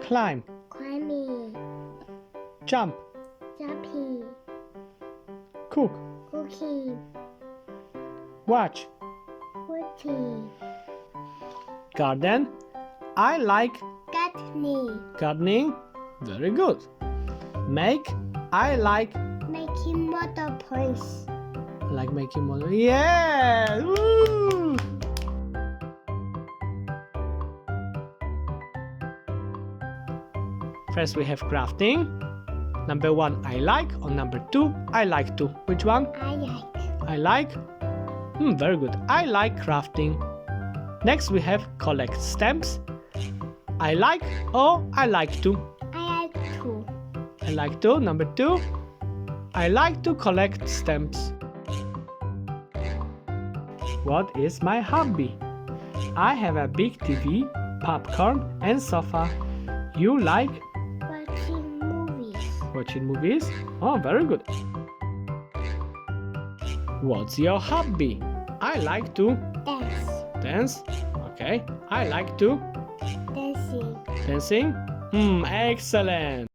Climb. Climbing. Jump. Jumping. Cook. Cooking. Watch. Watching. Garden. I like Gardening. gardening. Very good. Make. I like Making model points. making model. Yeah. Woo! First we have crafting. Number 1, I like, or number 2, I like to. Which one? I like. I like. Very good. I like crafting. Next we have collect stamps. I like or I like to. I like to. I like to. Number 2, I like to collect stamps. What is my hobby? I have a big TV, popcorn, and sofa. You like Watching movies. watching movies? Oh, very good. What's your hobby? I like to Dance. dance. Okay. I like to Dancing. dancing. Excellent.